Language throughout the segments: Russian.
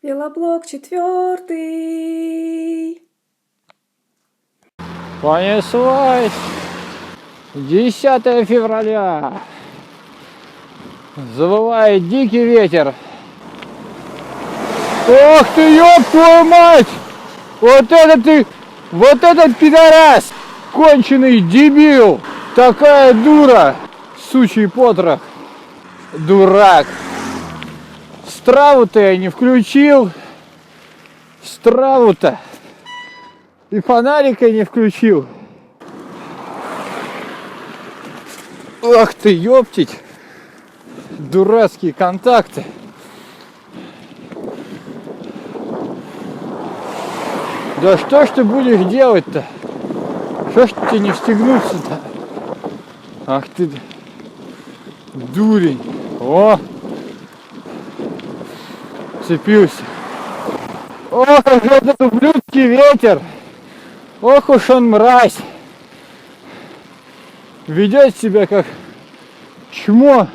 Велоблок 4. Понеслась. 10 февраля. Завывает дикий ветер. Ох ты, ёб твою мать! Вот этот пидорас! Конченый дебил! Такая дура! Сучий потрох! Дурак! Страву-то я не включил. Страву-то. И фонарика не включил. Ах ты, ёптить. Дурацкие контакты. Да что ж ты будешь делать-то? Что ж тебе не встегнуться-то? Ах ты, дурень. О! Цепился. Ох, этот ублюдский ветер. Ох уж он мразь. Ведет себя как чмо.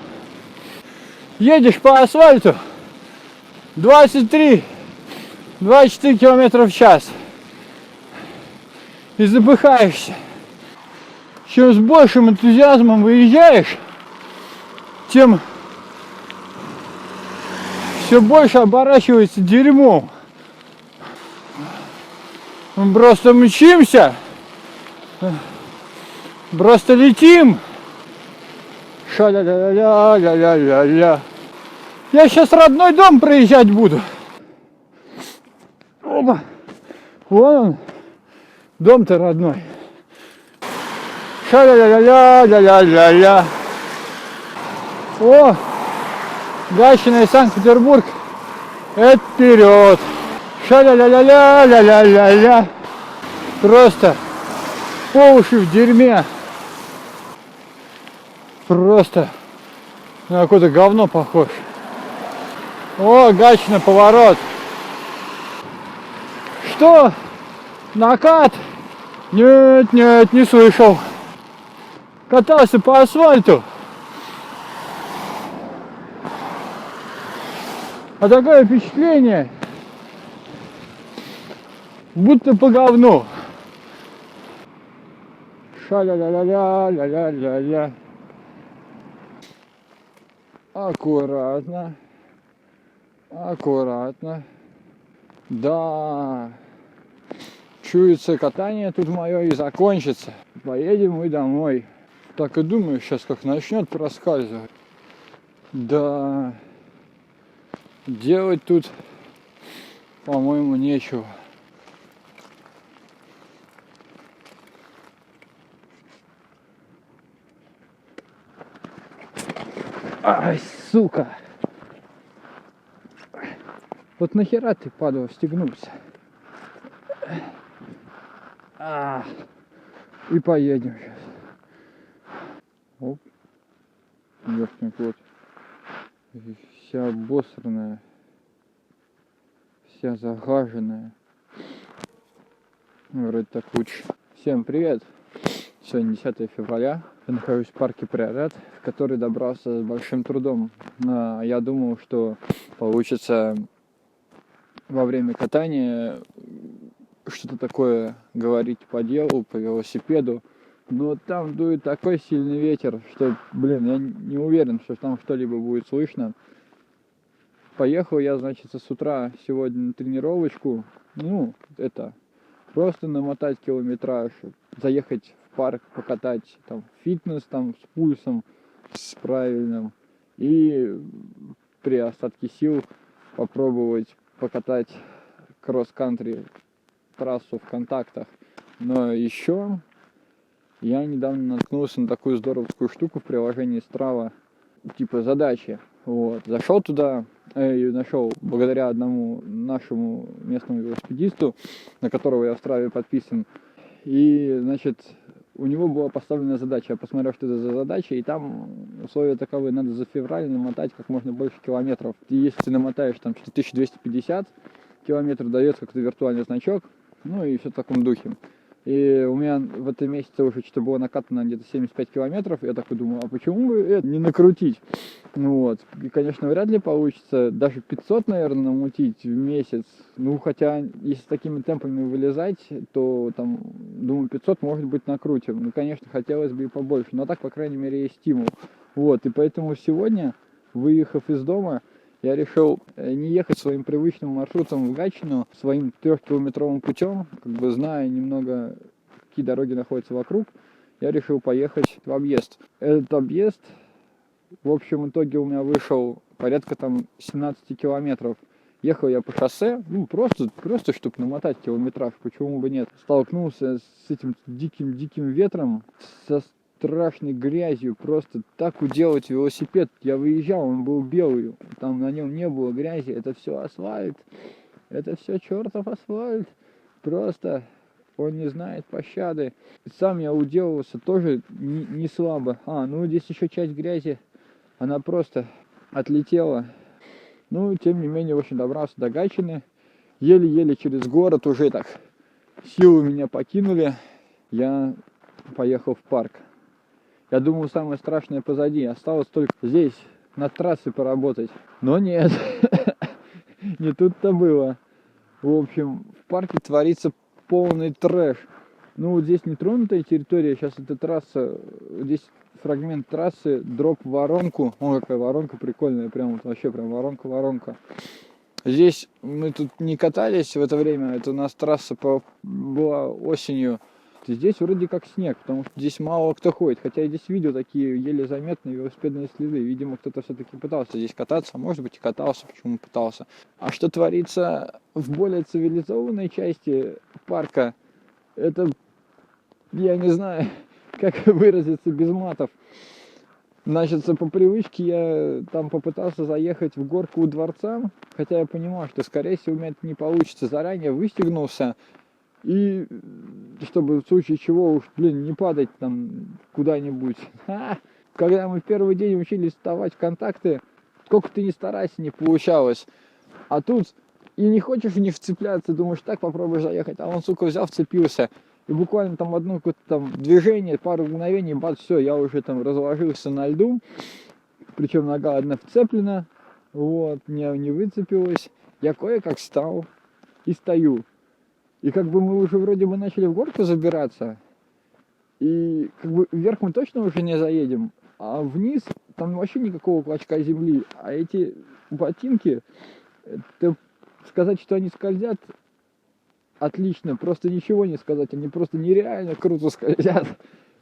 Едешь по асфальту 23-24 километра в час. И запыхаешься. Чем с большим энтузиазмом выезжаешь, тем все больше оборачивается дерьмом. Мы просто мчимся, просто летим. Ша-ля-ля-ля-ля-ля-ля-ля. Я сейчас родной дом проезжать буду. Опа. Вон он. Дом-то родной. Ша-ля-ля-ля-ля-ля-ля-ля. О! Гатчина и Санкт-Петербург. Это вперед. Ша-ля-ля-ля-ля-ля-ля-ля-ля. Просто по уши в дерьме. Просто на какое-то говно похож. О, Гатчина, поворот. Что? Накат? Нет, нет, не слышал. Катался по асфальту. А такое впечатление, будто по говну. Ша-ля-ля-ля-ля-ля-ля-ля-ля. Аккуратно. Аккуратно. Да. Чуется, катание тут мое и закончится. Поедем мы домой. Так и думаю, сейчас как начнет проскальзывать. Да. Делать тут, по-моему, нечего. Ай, сука! Вот нахера ты, падла, встегнулся? И поедем сейчас. Оп. Ёшкин кот. Вся обосранная. Вся загаженная. Вроде так лучше. Всем привет. Сегодня 10 февраля. Я нахожусь в парке Приорат, в который добрался с большим трудом. Но я думал, что получится во время катания что-то такое говорить по делу, по велосипеду. Но там дует такой сильный ветер, что, блин, я не уверен, что там что-либо будет слышно. Поехал я, значит, с утра сегодня на тренировочку. Ну, это просто намотать километраж, заехать в парк, покатать там фитнес там с пульсом, с правильным. И при остатке сил попробовать покатать кросс-кантри трассу в контактах. Но еще я недавно наткнулся на такую здоровскую штуку в приложении Strava, типа задачи. Вот. Зашел туда и нашел благодаря одному нашему местному велосипедисту, на которого я в Страве подписан. И, значит, у него была поставлена задача. Я посмотрел, что это за задача, и там условия таковы: надо за февраль намотать как можно больше километров. И если ты намотаешь там 4250 километров, дается какой-то виртуальный значок, ну и все в таком духе. И у меня в этом месяце уже что-то было накатано где-то 75 километров. Я такой думаю, а почему бы это не накрутить? Ну вот. И, конечно, вряд ли получится даже 500, наверное, намутить в месяц. Ну, хотя, если с такими темпами вылезать, то там, думаю, 500, может быть, накрутим. Ну, конечно, хотелось бы и побольше. Но так, по крайней мере, есть стимул. Вот. И поэтому сегодня, выехав из дома, я решил не ехать своим привычным маршрутом в Гатчину, своим 3-километровым путем, как бы зная немного, какие дороги находятся вокруг, я решил поехать в объезд. Этот объезд, в общем итоге, у меня вышел порядка там 17 километров. Ехал я по шоссе, ну просто чтобы намотать километраж, почему бы нет. Столкнулся с этим диким ветром, со страшной грязью, просто так уделать велосипед. Я выезжал, он был белый, там на нем не было грязи, это все асфальт, это все чертов асфальт, просто он не знает пощады. Сам я уделывался тоже не слабо. Ну здесь еще часть грязи, она просто отлетела. Ну, тем не менее, в общем, добрался до Гатчины, еле-еле через город, уже так силы меня покинули, я поехал в парк. Я думал, самое страшное позади. Осталось только здесь, на трассе поработать. Но нет, не тут-то было. В общем, в парке творится полный трэш. Ну, вот здесь нетронутая территория. Сейчас эта трасса, здесь фрагмент трассы, дроп в воронку. О, какая воронка прикольная, прям вот вообще прям воронка-воронка. Здесь мы тут не катались в это время. Это у нас трасса была осенью. Здесь вроде как снег, потому что здесь мало кто ходит. Хотя я здесь видел такие еле заметные велосипедные следы. Видимо, кто-то все-таки пытался здесь кататься. Может быть, и катался, почему пытался. А что творится в более цивилизованной части парка, это, я не знаю, как выразиться без матов. Значит, по привычке я там попытался заехать в горку у дворца, хотя я понимал, что, скорее всего, у меня это не получится. Заранее выстегнулся, и чтобы в случае чего уж, не падать там куда-нибудь. Когда мы в первый день учились вставать в контакты, сколько ты ни старайся, не получалось. А тут и не хочешь в них вцепляться, думаешь, так попробуешь заехать, а он, сука, взял, вцепился. И буквально там одно какое-то там движение, пару мгновений, бац, все, я уже там разложился на льду. Причем нога одна вцеплена, вот, не выцепилась. Я кое-как встал и стою. И как бы мы уже вроде бы начали в горку забираться. И как бы вверх мы точно уже не заедем. А вниз там вообще никакого клочка земли. А эти ботинки, это сказать, что они скользят, отлично, просто ничего не сказать, они просто нереально круто скользят.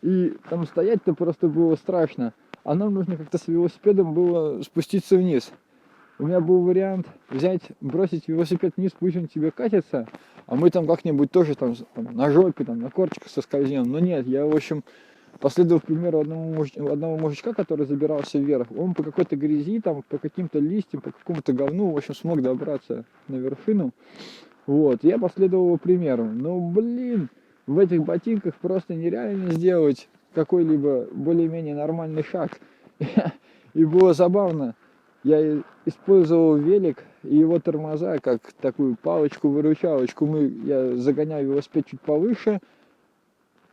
И там стоять-то просто было страшно. А нам нужно как-то с велосипедом было спуститься вниз. У меня был вариант взять, бросить велосипед вниз, пусть он тебе катится, а мы там как-нибудь тоже там на жопе, там, на корточках соскользнем. Но нет, я, в общем, последовал примеру одного мужичка, который забирался вверх. Он по какой-то грязи, там, по каким-то листьям, по какому-то говну, в общем, смог добраться на вершину. Вот, я последовал его примеру. Но, в этих ботинках просто нереально сделать какой-либо более-менее нормальный шаг. И было забавно. Я использовал велик и его тормоза как такую палочку-выручалочку. Я загонял велосипед чуть повыше,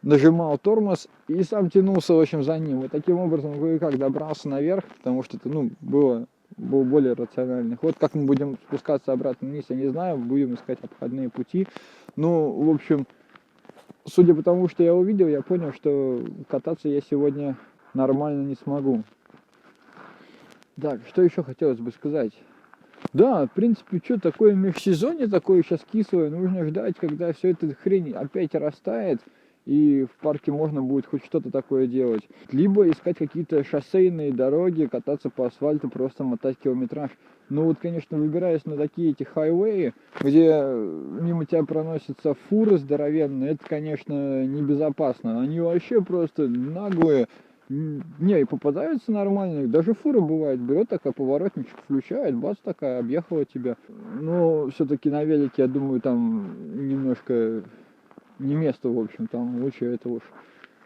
нажимал тормоз и сам тянулся, в общем, за ним. И таким образом кое-как добрался наверх, потому что это, было более рационально. Вот как мы будем спускаться обратно вниз, я не знаю, будем искать обходные пути. Ну, в общем, судя по тому, что я увидел, я понял, что кататься я сегодня нормально не смогу. Так, что еще хотелось бы сказать? Да, в принципе, что такое межсезонье, такое сейчас кислое, нужно ждать, когда все это хрень опять растает, и в парке можно будет хоть что-то такое делать. Либо искать какие-то шоссейные дороги, кататься по асфальту, просто мотать километраж. Ну вот, конечно, выбираясь на такие эти хайвеи, где мимо тебя проносятся фуры здоровенные, это, конечно, небезопасно. Они вообще просто наглые. Не, и попадаются нормальные. Даже фура бывает, берет такая поворотничек, включает, бац, такая, объехала тебя. Но все-таки на велике, я думаю, там немножко не место, в общем, там лучше это уж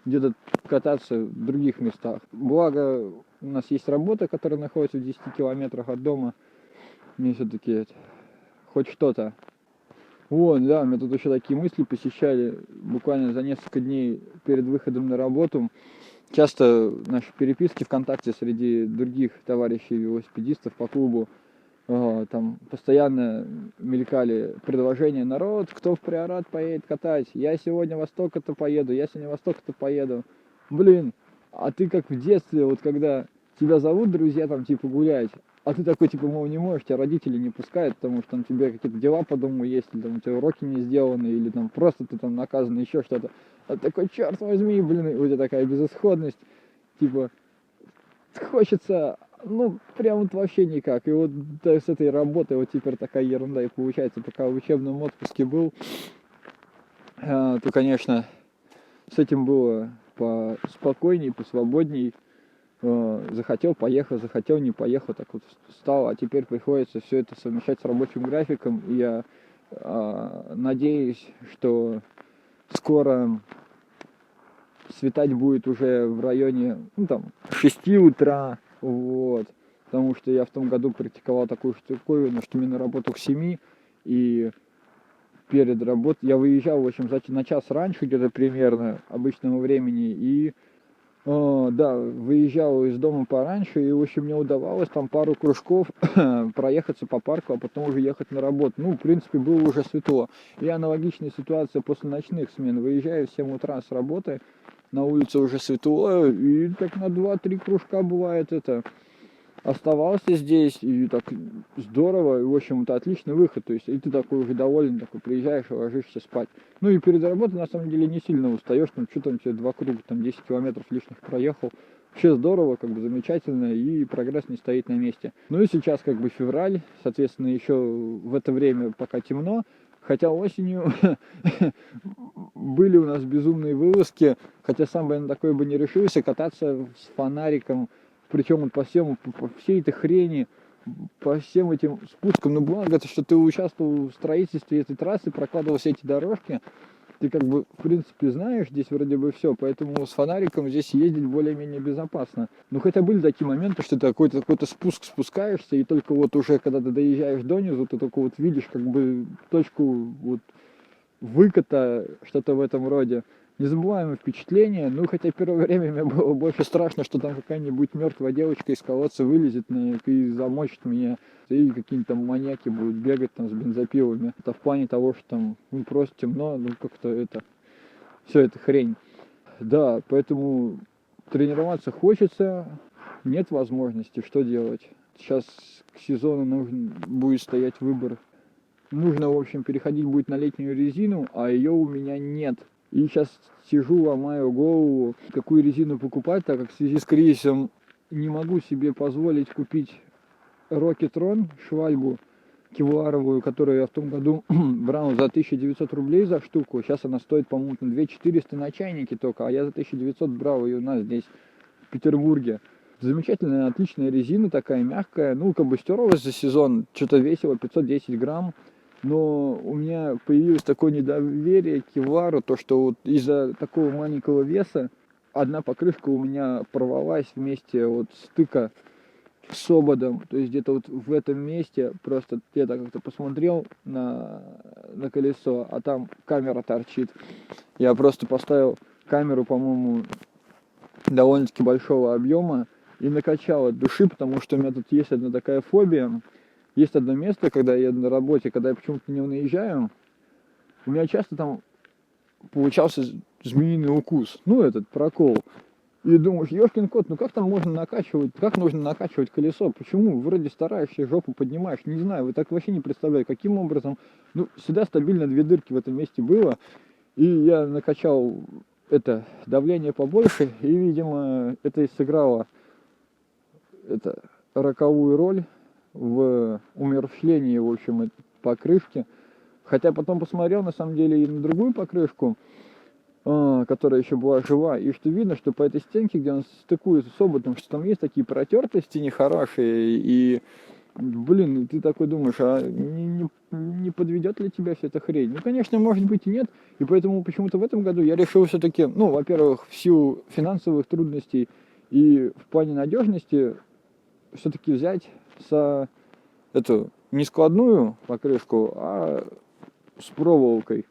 где-то кататься в других местах. Благо, у нас есть работа, которая находится в 10 километрах от дома. Мне все-таки хоть что-то. Вот, да, меня тут еще такие мысли посещали буквально за несколько дней перед выходом на работу. Часто наши переписки ВКонтакте среди других товарищей велосипедистов по клубу, там постоянно мелькали предложения: народ, кто в Приорат поедет катать, я сегодня во столько-то поеду, я сегодня во столько-то поеду. Блин, а ты как в детстве, вот когда тебя зовут друзья там типа гулять, а ты такой типа, мол, не можешь, тебя родители не пускают, потому что там тебе какие-то дела по дому есть, или там у тебя уроки не сделаны, или там просто ты там наказан, еще что-то. А ты такой, черт возьми, блин, и у тебя такая безысходность, типа, хочется, ну, прям вот вообще никак. И вот да, с этой работой вот теперь такая ерунда и получается. Пока в учебном отпуске был, то, конечно, с этим было поспокойней, посвободней. Захотел, поехал, захотел, не поехал, так вот встал. А теперь приходится все это совмещать с рабочим графиком. И я надеюсь, что скоро светать будет уже в районе, ну, там, 6 утра, вот, потому что я в том году практиковал такую штуковину, что мне на работу к 7, и перед работой я выезжал, в общем, на час раньше где-то примерно обычного времени, и, да, выезжал из дома пораньше, и, в общем, мне удавалось там пару кружков проехаться по парку, а потом уже ехать на работу. Ну, в принципе, было уже светло. И аналогичная ситуация после ночных смен. Выезжаю в 7 утра с работы, на улице уже светло, и так на 2-3 кружка бывает это. Оставался здесь, и так здорово, и, в общем-то, отличный выход. То есть, и ты такой уже доволен, такой приезжаешь и ложишься спать. Ну и перед работой, на самом деле, не сильно устаешь, там, что там тебе 2 круга, там, 10 километров лишних проехал. Вообще здорово, как бы замечательно, и прогресс не стоит на месте. Ну и сейчас как бы февраль, соответственно, еще в это время пока темно, хотя осенью были у нас безумные вылазки, хотя сам бы я на такое бы не решился, кататься с фонариком, причем вот по всей этой хрени, по всем этим спускам. Ну, благо, что ты участвовал в строительстве этой трассы, прокладывал все эти дорожки, ты как бы, в принципе, знаешь здесь вроде бы все, поэтому с фонариком здесь ездить более-менее безопасно. Ну, хотя были такие моменты, что ты какой-то спуск спускаешься, и только вот уже, когда ты доезжаешь донизу, ты только вот видишь как бы точку вот выката, что-то в этом роде. Незабываемое впечатление. Ну, хотя первое время мне было больше страшно, что там какая-нибудь мертвая девочка из колодца вылезет и замочит меня. И какие-нибудь там маньяки будут бегать там с бензопилами. Это в плане того, что там ну, просто темно, ну как-то это... Все это хрень. Да, поэтому тренироваться хочется, нет возможности, что делать. Сейчас к сезону нужен будет стоять выбор. Нужно, в общем, переходить будет на летнюю резину, а ее у меня нет. И сейчас сижу, ломаю голову, какую резину покупать, так как в связи с кризисом не могу себе позволить купить Рокетрон, швальбу кевларовую, которую я в том году брал за 1900 рублей за штуку. Сейчас она стоит, по-моему, 2400 на чайнике только, а я за 1900 брал ее у нас здесь, в Петербурге. Замечательная, отличная резина такая, мягкая. Ну, как бы стерлась за сезон, что-то весило 510 грамм. Но у меня появилось такое недоверие к кевлару, то что вот из-за такого маленького веса одна покрышка у меня порвалась вместе вот стыка с ободом, то есть где-то вот в этом месте просто я так как-то посмотрел на колесо, а там камера торчит. Я просто поставил камеру, по-моему, довольно-таки большого объема и накачал от души, потому что у меня тут есть одна такая фобия. Есть одно место, когда я на работе, когда я почему-то не наезжаю, у меня часто там получался змеиный укус, ну этот прокол. И думаешь, ёшкин кот, ну как там можно накачивать, как нужно накачивать колесо, почему? Вроде стараешься, жопу поднимаешь, не знаю, вы так вообще не представляете, каким образом. Ну, всегда стабильно 2 дырки в этом месте было, и я накачал это давление побольше, и, видимо, это и сыграло это роковую роль в умерщвлении, в общем, этой покрышки. Хотя потом посмотрел, на самом деле, и на другую покрышку, которая еще была жива, и что видно, что по этой стенке, где он стыкуется с ободом, что там есть такие протертости нехорошие, и, блин, ты такой думаешь, а не подведет ли тебя вся эта хрень? Ну, конечно, может быть и нет, и поэтому почему-то в этом году я решил все-таки, ну, во-первых, в силу финансовых трудностей и в плане надежности, все-таки взять эту не складную покрышку, а с проволокой.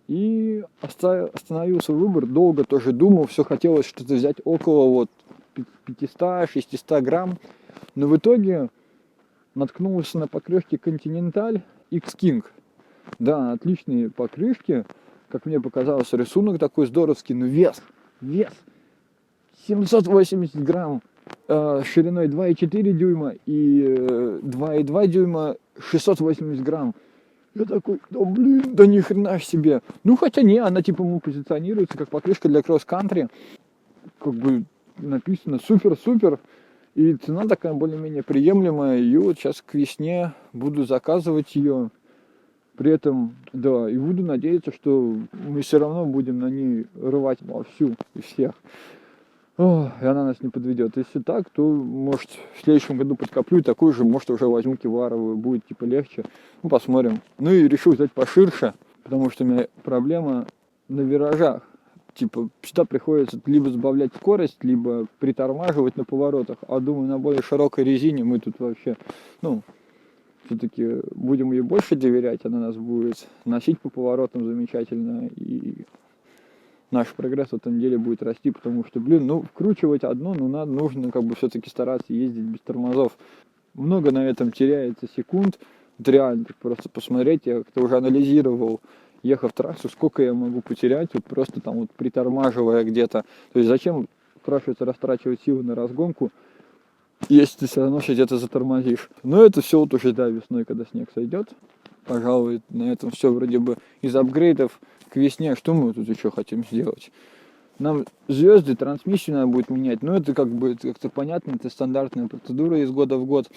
И остановил свой выбор, долго тоже думал, все хотелось что-то взять около вот 500-600 грамм, но в итоге наткнулся на покрышки Continental X King. Да, отличные покрышки, как мне показалось, рисунок такой здоровский, но вес 780 грамм, шириной 2,4 дюйма и 2,2 дюйма 680 грамм. Я такой, да блин, да ни хрена себе. Ну хотя не, она типа позиционируется как покрышка для кросс-кантри. Как бы написано супер-супер. И цена такая более-менее приемлемая. И вот сейчас к весне буду заказывать ее. При этом, да, и буду надеяться, что мы все равно будем на ней рвать вовсю и всех. О, и она нас не подведет. Если так, то, может, в следующем году подкоплю такую же, может, уже возьму кевларовую, будет типа легче. Ну, посмотрим. Ну и решил взять поширше, потому что у меня проблема на виражах. Типа, сюда приходится либо сбавлять скорость, либо притормаживать на поворотах. А думаю, на более широкой резине мы тут вообще, ну, все-таки будем ей больше доверять, она нас будет носить по поворотам замечательно, и наш прогресс в этом деле будет расти, потому что, блин, ну, вкручивать одно, ну, нужно как бы все-таки стараться ездить без тормозов. Много на этом теряется секунд. Вот реально, просто посмотреть, я как-то уже анализировал, ехав трассу, сколько я могу потерять, вот просто там вот притормаживая где-то. То есть зачем, спрашивается, растрачивать силы на разгонку, если ты все равно где-то затормозишь. Но это все вот уже, да, весной, когда снег сойдет. Пожалуй, на этом все вроде бы из апгрейдов к весне. Что мы тут еще хотим сделать? Нам звезды, трансмиссию надо будет менять. Но это как бы как-то понятно, это стандартная процедура из года в год.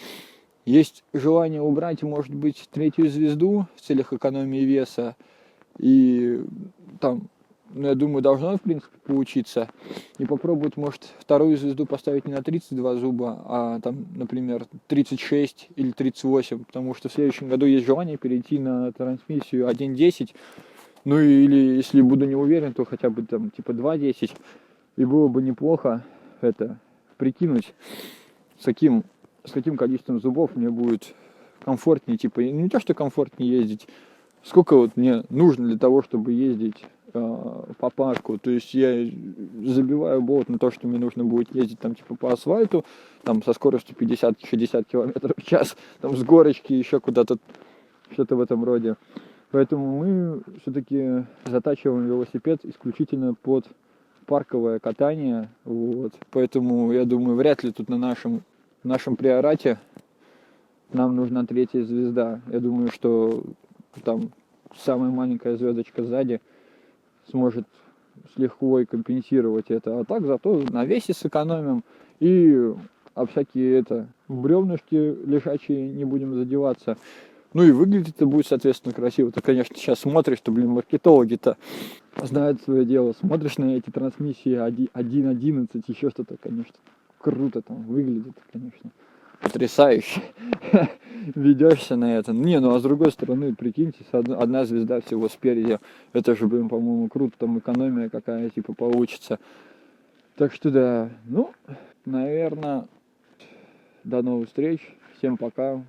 Есть желание убрать, может быть, третью звезду в целях экономии веса. И там, ну, я думаю, должно, в принципе, получиться. И попробовать, может, вторую звезду поставить не на 32 зуба, а там, например, 36 или 38. Потому что в следующем году есть желание перейти на трансмиссию 1.10. Ну или если буду не уверен, то хотя бы там типа 2.10. И было бы неплохо это прикинуть, с каким количеством зубов мне будет комфортнее, типа, не то, что комфортнее ездить, сколько вот мне нужно для того, чтобы ездить по парку. То есть я забиваю болт на то, что мне нужно будет ездить там типа по асфальту, там со скоростью 50-60 км в час, там с горочки еще куда-то, что-то в этом роде. Поэтому мы все-таки затачиваем велосипед исключительно под парковое катание. Вот. Поэтому, я думаю, вряд ли тут на нашем приорате нам нужна третья звезда. Я думаю, что там самая маленькая звездочка сзади сможет с лихвой компенсировать это. А так зато на весе сэкономим и всякие бревнышки лежачие не будем задеваться. Ну и выглядит это будет, соответственно, красиво. Ты, конечно, сейчас смотришь, что, блин, маркетологи-то знают свое дело. Смотришь на эти трансмиссии 1.11, еще что-то, конечно, круто там выглядит, конечно. Потрясающе. Ведешься на это. Не, ну а с другой стороны, прикиньте, одна звезда всего спереди. Это же, блин, по-моему, круто. Там экономия какая, типа, получится. Так что да, ну, наверное, до новых встреч. Всем пока.